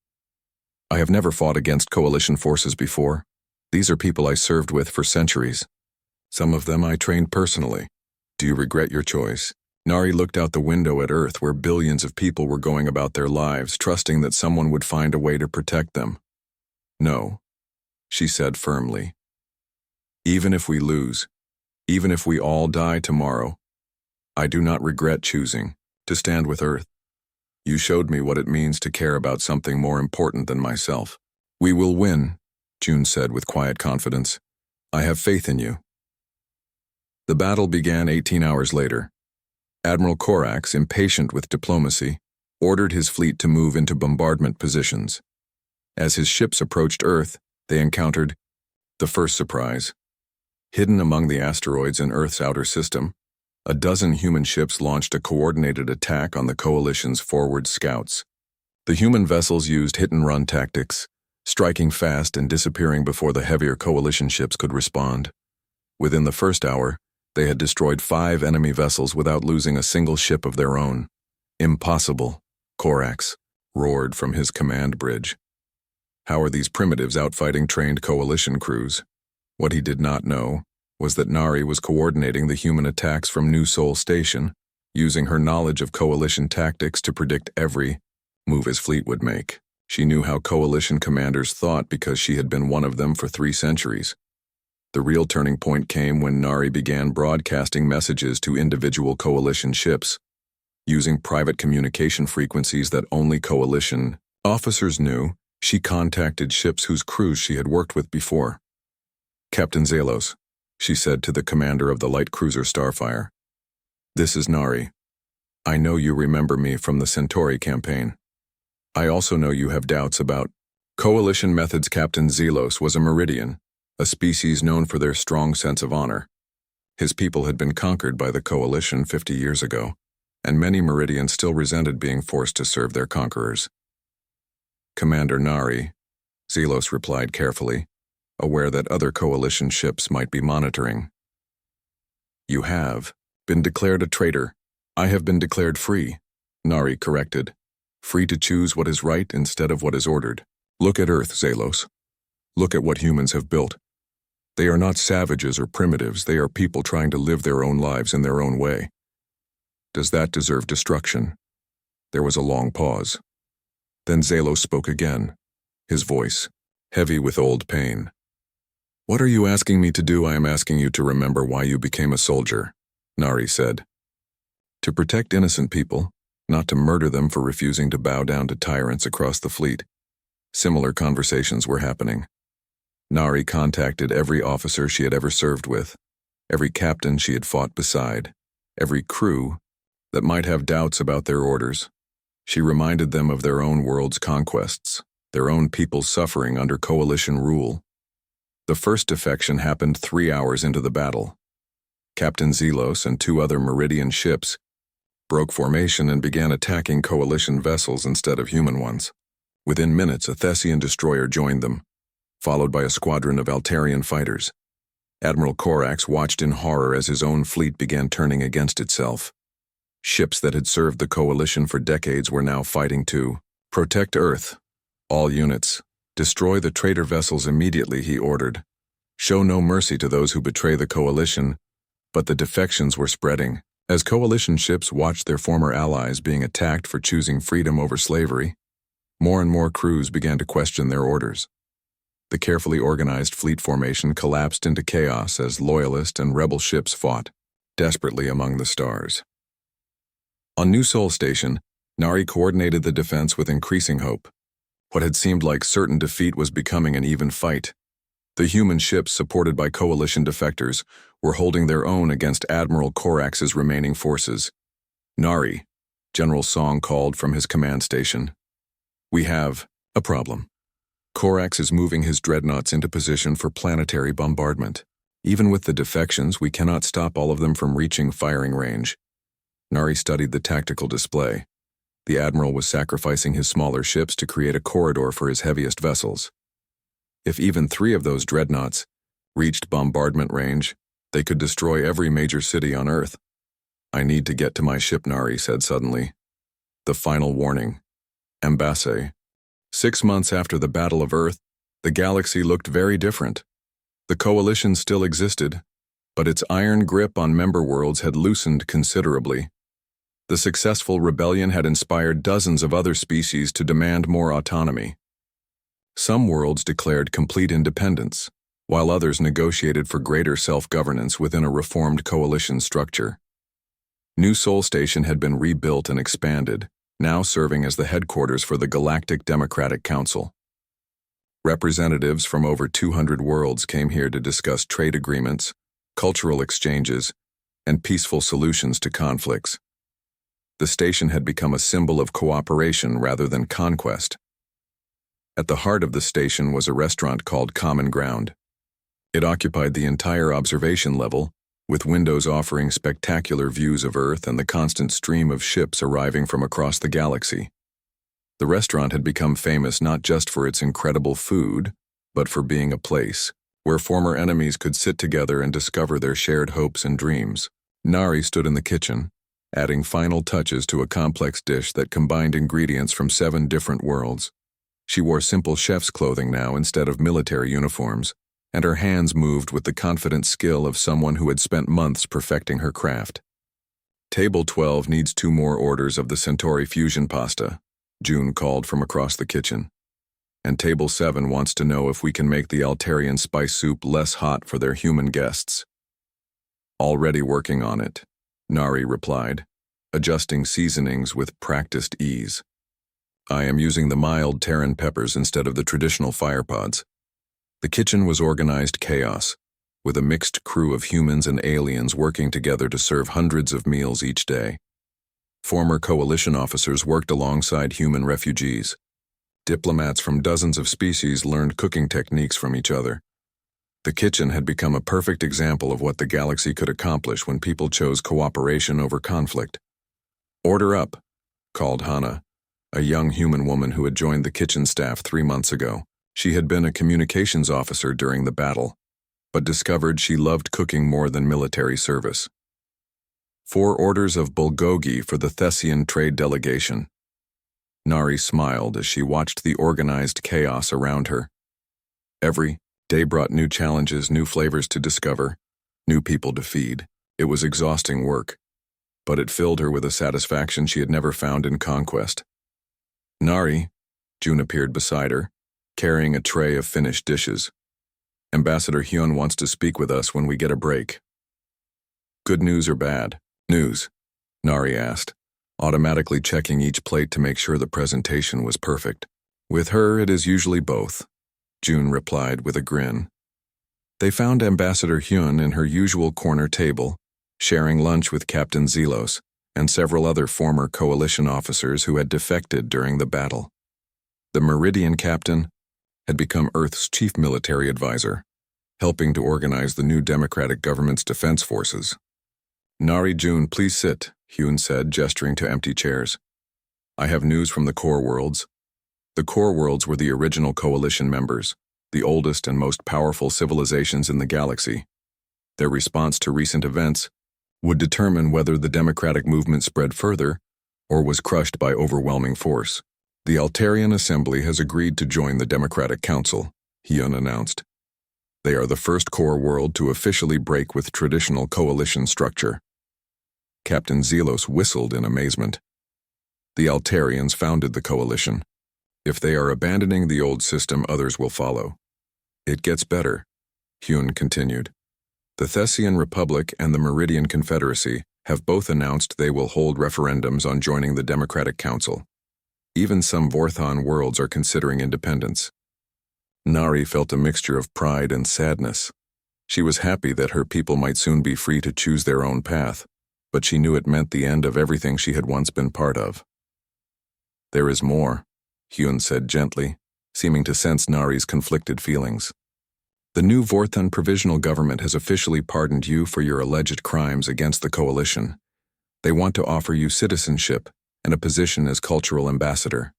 [SPEAKER 1] I have never fought against coalition forces before. These are people I served with for centuries. Some of them I trained personally. Do you regret your choice? Nari looked out the window at Earth where billions of people were going about their lives, trusting that someone would find a way to protect them. No, she said firmly. Even if we lose, even if we all die tomorrow, I do not regret choosing to stand with Earth. You showed me what it means to care about something more important than myself. We will win, June said with quiet confidence. I have faith in you. The battle began 18 hours later. Admiral Corax, impatient with diplomacy, ordered his fleet to move into bombardment positions. As his ships approached Earth, they encountered the first surprise. Hidden among the asteroids in Earth's outer system, a dozen human ships launched a coordinated attack on the coalition's forward scouts. The human vessels used hit-and-run tactics, striking fast and disappearing before the heavier coalition ships could respond. Within the first hour, they had destroyed 5 enemy vessels without losing a single ship of their own. Impossible, Corax roared from his command bridge. How are these primitives outfighting trained coalition crews? What he did not know was that Nari was coordinating the human attacks from New Sol Station, using her knowledge of coalition tactics to predict every move his fleet would make. She knew how coalition commanders thought because she had been one of them for 3 centuries. The real turning point came when Nari began broadcasting messages to individual coalition ships, using private communication frequencies that only coalition officers knew. She contacted ships whose crews she had worked with before. Captain Zalos, she said to the commander of the light cruiser Starfire. This is Nari. I know you remember me from the Centauri campaign. I also know you have doubts about Coalition Methods. Captain Zelos was a Meridian, a species known for their strong sense of honor. His people had been conquered by the Coalition 50 years ago, and many Meridians still resented being forced to serve their conquerors. Commander Nari, Zelos replied carefully, aware that other Coalition ships might be monitoring. You have been declared a traitor. I have been declared free, Nari corrected. Free to choose what is right instead of what is ordered. Look at Earth, Zelos. Look at what humans have built. They are not savages or primitives, they are people trying to live their own lives in their own way. Does that deserve destruction? There was a long pause. Then Zelos spoke again, his voice heavy with old pain. What are you asking me to do? I am asking you to remember why you became a soldier, Nari said. To protect innocent people, not to murder them for refusing to bow down to tyrants across the fleet. Similar conversations were happening. Nari contacted every officer she had ever served with, every captain she had fought beside, every crew that might have doubts about their orders. She reminded them of their own world's conquests, their own people's suffering under Coalition rule. The first defection happened 3 hours into the battle. Captain Zelos and 2 other Meridian ships broke formation and began attacking Coalition vessels instead of human ones. Within minutes, a Thessian destroyer joined them, followed by a squadron of Altarian fighters. Admiral Corax watched in horror as his own fleet began turning against itself. Ships that had served the Coalition for decades were now fighting to protect Earth. All units, destroy the traitor vessels immediately, he ordered. Show no mercy to those who betray the Coalition, but the defections were spreading. As Coalition ships watched their former allies being attacked for choosing freedom over slavery, more and more crews began to question their orders. The carefully organized fleet formation collapsed into chaos as Loyalist and Rebel ships fought desperately among the stars. On New Sol Station, Nari coordinated the defense with increasing hope. What had seemed like certain defeat was becoming an even fight. The human ships, supported by Coalition defectors, were holding their own against Admiral Corax's remaining forces. Nari, General Song called from his command station. We have a problem. Corax is moving his dreadnoughts into position for planetary bombardment. Even with the defections, we cannot stop all of them from reaching firing range. Nari studied the tactical display. The Admiral was sacrificing his smaller ships to create a corridor for his heaviest vessels. If even 3 of those dreadnoughts reached bombardment range, they could destroy every major city on Earth. I need to get to my ship, Nari said suddenly. The final warning. Embassy. 6 months after the Battle of Earth, the galaxy looked very different. The Coalition still existed, but its iron grip on member worlds had loosened considerably. The successful rebellion had inspired dozens of other species to demand more autonomy. Some worlds declared complete independence, while others negotiated for greater self-governance within a reformed Coalition structure. New Sol Station had been rebuilt and expanded, now serving as the headquarters for the Galactic Democratic Council. Representatives from over 200 worlds came here to discuss trade agreements, cultural exchanges, and peaceful solutions to conflicts. The station had become a symbol of cooperation rather than conquest. At the heart of the station was a restaurant called Common Ground. It occupied the entire observation level, with windows offering spectacular views of Earth and the constant stream of ships arriving from across the galaxy. The restaurant had become famous not just for its incredible food, but for being a place where former enemies could sit together and discover their shared hopes and dreams. Nari stood in the kitchen, adding final touches to a complex dish that combined ingredients from 7 different worlds. She wore simple chef's clothing now instead of military uniforms, and her hands moved with the confident skill of someone who had spent months perfecting her craft. Table 12 needs 2 more orders of the Centauri fusion pasta, June called from across the kitchen. And Table 7 wants to know if we can make the Altarian spice soup less hot for their human guests. Already working on it, Nari replied, adjusting seasonings with practiced ease. I am using the mild Terran peppers instead of the traditional fire pods. The kitchen was organized chaos, with a mixed crew of humans and aliens working together to serve hundreds of meals each day. Former coalition officers worked alongside human refugees. Diplomats from dozens of species learned cooking techniques from each other. The kitchen had become a perfect example of what the galaxy could accomplish when people chose cooperation over conflict. "Order up," called Hannah, a young human woman who had joined the kitchen staff 3 months ago. She had been a communications officer during the battle, but discovered she loved cooking more than military service. 4 orders of bulgogi for the Thessian trade delegation. Nari smiled as she watched the organized chaos around her. Every day brought new challenges, new flavors to discover, new people to feed. It was exhausting work, but it filled her with a satisfaction she had never found in conquest. "Nari," June appeared beside her, carrying a tray of finished dishes. "Ambassador Hyun wants to speak with us when we get a break." "Good news or bad news?" Nari asked, automatically checking each plate to make sure the presentation was perfect. "With her, it is usually both," June replied with a grin. They found Ambassador Hyun in her usual corner table, sharing lunch with Captain Zelos and several other former coalition officers who had defected during the battle. The Meridian captain had become Earth's chief military advisor, helping to organize the new democratic government's defense forces. "Nari, June, please sit," Hyun said, gesturing to empty chairs. "I have news from the Core Worlds." The Core Worlds were the original coalition members, the oldest and most powerful civilizations in the galaxy. Their response to recent events would determine whether the democratic movement spread further or was crushed by overwhelming force. "The Altarian Assembly has agreed to join the Democratic Council," Hyun announced. "They are the first Core World to officially break with traditional coalition structure." Captain Zelos whistled in amazement. "The Altarians founded the coalition. If they are abandoning the old system, others will follow." "It gets better," Hyun continued. "The Thessian Republic and the Meridian Confederacy have both announced they will hold referendums on joining the Democratic Council. Even some Vorthon worlds are considering independence." Nari felt a mixture of pride and sadness. She was happy that her people might soon be free to choose their own path, but she knew it meant the end of everything she had once been part of. "There is more," Hyun said gently, seeming to sense Nari's conflicted feelings. "The new Vorthon provisional government has officially pardoned you for your alleged crimes against the coalition. They want to offer you citizenship and a position as cultural ambassador."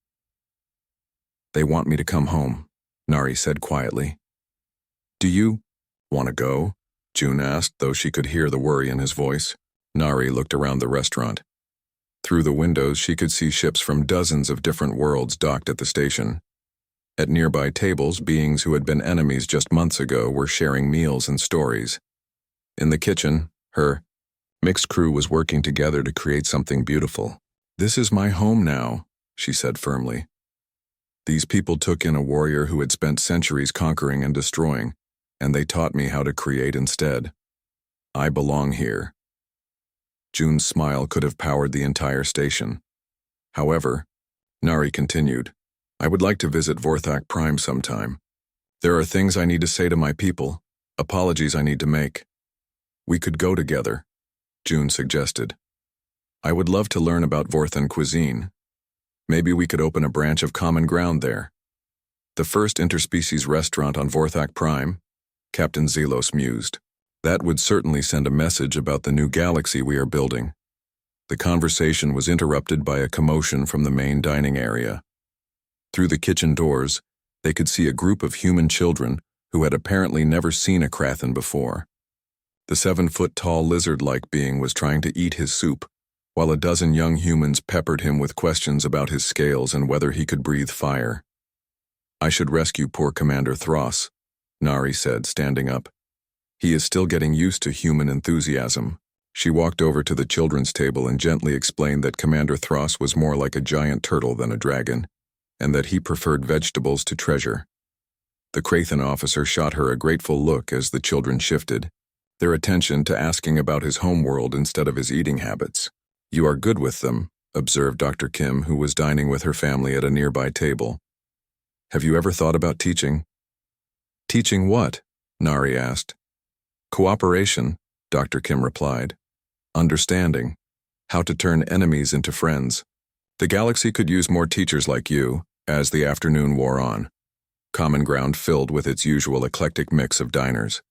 [SPEAKER 1] "They want me to come home," Nari said quietly. "Do you want to go?" June asked, though she could hear the worry in his voice. Nari looked around the restaurant. Through the windows, she could see ships from dozens of different worlds docked at the station. At nearby tables, beings who had been enemies just months ago were sharing meals and stories. In the kitchen, her mixed crew was working together to create something beautiful. "This is my home now," she said firmly. "These people took in a warrior who had spent centuries conquering and destroying, and they taught me how to create instead. I belong here." June's smile could have powered the entire station. "However," Nari continued, "I would like to visit Vorthak Prime sometime. There are things I need to say to my people, apologies I need to make." "We could go together," June suggested. "I would love to learn about Vorthon cuisine. Maybe we could open a branch of common ground there." "The first interspecies restaurant on Vorthak Prime," Captain Zelos mused. "That would certainly send a message about the new galaxy we are building." The conversation was interrupted by a commotion from the main dining area. Through the kitchen doors, they could see a group of human children who had apparently never seen a Krathen before. The 7-foot-tall lizard-like being was trying to eat his soup, while a dozen young humans peppered him with questions about his scales and whether he could breathe fire. "I should rescue poor Commander Thros," Nari said, standing up. "He is still getting used to human enthusiasm." She walked over to the children's table and gently explained that Commander Thros was more like a giant turtle than a dragon, and that he preferred vegetables to treasure. The Krathen officer shot her a grateful look as the children shifted, their attention to asking about his homeworld instead of his eating habits. "You are good with them," observed Dr. Kim, who was dining with her family at a nearby table. "Have you ever thought about teaching?" Teaching what? Nari asked. Cooperation, Dr. Kim replied. Understanding. How to turn enemies into friends. The galaxy could use more teachers like you, as the afternoon wore on. Common ground filled with its usual eclectic mix of diners.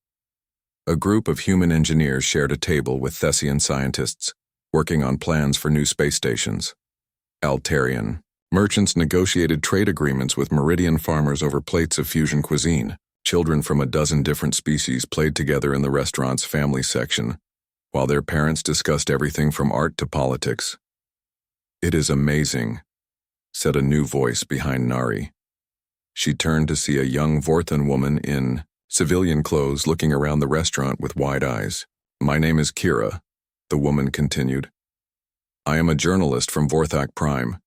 [SPEAKER 1] A group of human engineers shared a table with Thessian scientists, working on plans for new space stations. Altarian. Merchants negotiated trade agreements with Meridian farmers over plates of fusion cuisine. Children from a dozen different species played together in the restaurant's family section, while their parents discussed everything from art to politics. It is amazing, said a new voice behind Nari. She turned to see a young Vorthan woman in civilian clothes looking around the restaurant with wide eyes. My name is Kira, the woman continued. I am a journalist from Vorthak Prime.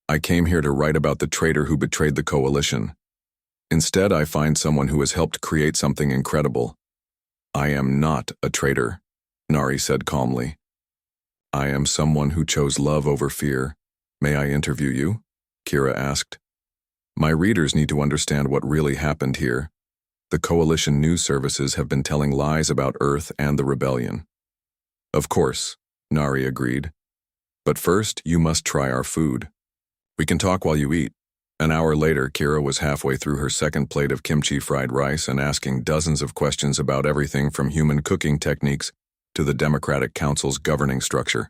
[SPEAKER 1] I came here to write about the traitor who betrayed the coalition. Instead, I find someone who has helped create something incredible. I am not a traitor, Nari said calmly. I am someone who chose love over fear. May I interview you? Kira asked. My readers need to understand what really happened here. The coalition news services have been telling lies about Earth and the rebellion. Of course, Nari agreed. But first, you must try our food. We can talk while you eat. An hour later, Kira was halfway through her second plate of kimchi fried rice and asking dozens of questions about everything from human cooking techniques to the Democratic Council's governing structure.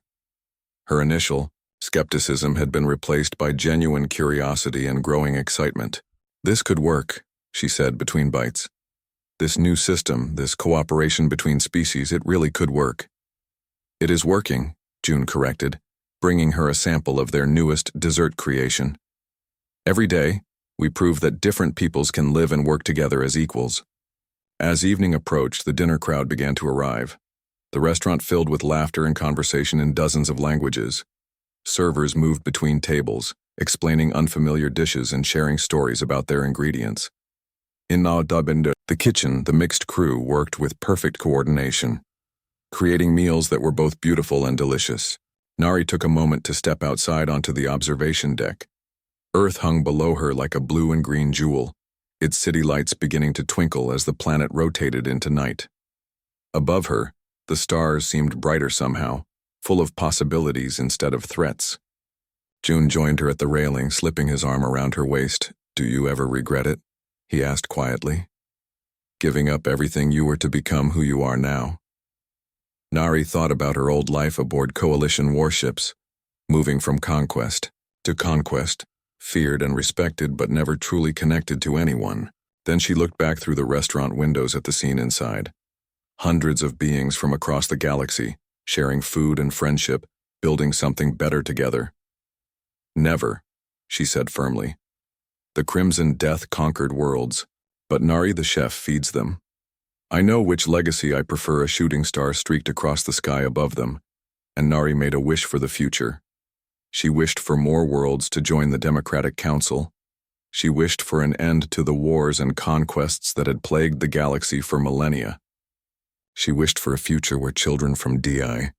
[SPEAKER 1] Her initial skepticism had been replaced by genuine curiosity and growing excitement. This could work, she said between bites. This new system, this cooperation between species, it really could work. It is working, June corrected, bringing her a sample of their newest dessert creation. Every day, we prove that different peoples can live and work together as equals. As evening approached, the dinner crowd began to arrive. The restaurant filled with laughter and conversation in dozens of languages. Servers moved between tables, explaining unfamiliar dishes and sharing stories about their ingredients. In the kitchen, the mixed crew worked with perfect coordination, creating meals that were both beautiful and delicious. Nari took a moment to step outside onto the observation deck. Earth hung below her like a blue and green jewel, its city lights beginning to twinkle as the planet rotated into night. Above her, the stars seemed brighter somehow, full of possibilities instead of threats. June joined her at the railing, slipping his arm around her waist. Do you ever regret it? He asked quietly. Giving up everything you were to become who you are now. Nari thought about her old life aboard coalition warships, moving from conquest to conquest, feared and respected but never truly connected to anyone. Then she looked back through the restaurant windows at the scene inside. Hundreds of beings from across the galaxy, sharing food and friendship, building something better together. Never, she said firmly. The Crimson Death conquered worlds, but Nari the chef feeds them. I know which legacy I prefer. A shooting star streaked across the sky above them, and Nari made a wish for the future. She wished for more worlds to join the Democratic Council. She wished for an end to the wars and conquests that had plagued the galaxy for millennia. She wished for a future where children from DI